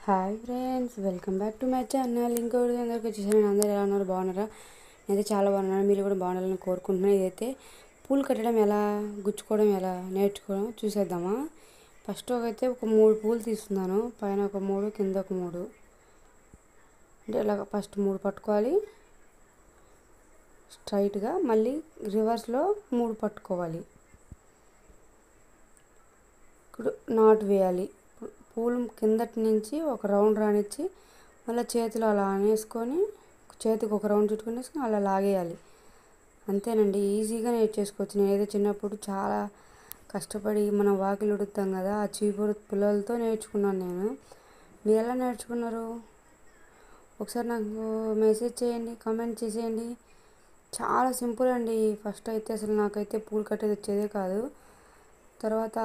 Hi friends, welcome back to my channel. ఇంకోటి అందరికి వచ్చేసాను. అందరూ ఎలా ఉన్నారు? బాగున్నారా? నేనైతే చాలా బాగున్నాను. మీరు కూడా బాగుండాలని కోరుకుంటున్నాను. ఇదైతే పూలు కట్టడం ఎలా, గుచ్చుకోవడం ఎలా నేర్చుకోవడం చూసేద్దామా. ఫస్ట్ ఒక 3 పూలు తీస్తున్నాను. పైన ఒక 3, కింద ఒక 3. అంటే ఇలాగ ఫస్ట్ 3 పట్టుకోవాలి స్ట్రైట్గా, మళ్ళీ రివర్స్లో 3 పట్టుకోవాలి. ఇప్పుడు నాటు వేయాలి. పూలు కిందటి నుంచి ఒక రౌండ్ రానిచ్చి మళ్ళీ చేతిలో అలా అనేసుకొని చేతికి ఒక రౌండ్ చుట్టుకునేసుకొని అలా లాగేయాలి. అంతేనండి, ఈజీగా నేర్చేసుకోవచ్చు. నేనైతే చిన్నప్పుడు చాలా కష్టపడి మనం వాకిలు ఉడుతాం కదా, ఆ చీపురు పిల్లలతో నేర్చుకున్నాను నేను. మీరు ఎలా నేర్చుకున్నారు? ఒకసారి నాకు మెసేజ్ చేయండి, కామెంట్ చేసేయండి. చాలా సింపుల్ అండి. ఫస్ట్ అయితే అసలు నాకైతే పూలు కట్టేది వచ్చేదే కాదు. తర్వాత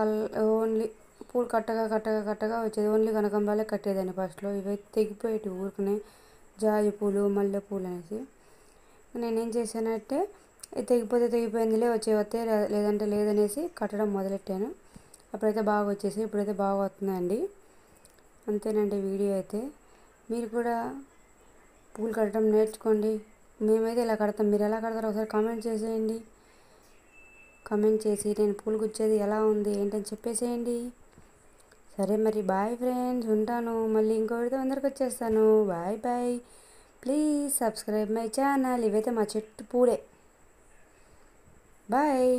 ఓన్లీ పూలు కట్టగా వచ్చేది. ఓన్లీ కనకాంబరాలే కట్టేదాన్ని ఫస్ట్లో. ఇవైతే తెగిపోయేటి ఊరికనే, జాజి పూలు, మల్లె పూలు అనేసి. నేనేం చేశానంటే తెగిపోతే తెగిపోయిందిలే, వస్తే లేదంటే లేదనేసి కట్టడం మొదలెట్టాను. అప్పుడైతే బాగా వచ్చేసి, ఇప్పుడైతే బాగా వస్తుందండి. అంతేనండి వీడియో అయితే. మీరు కూడా పూలు కట్టడం నేర్చుకోండి. మేమైతే ఇలా కడతాం. మీరు ఎలా కడతారో ఒకసారి కామెంట్ చేసేయండి. కామెంట్ చేసి నేను పూలు గుచ్చేది ఎలా ఉంది ఏంటని చెప్పేసేయండి. సరే మరి, బాయ్ ఫ్రెండ్స్, ఉంటాను. మళ్ళీ ఇంకో వీడియో అందరికి వచ్చేస్తాను. Bye bye. Please subscribe my channel. ఇవైతే మా చెట్టు పూలే. బాయ్.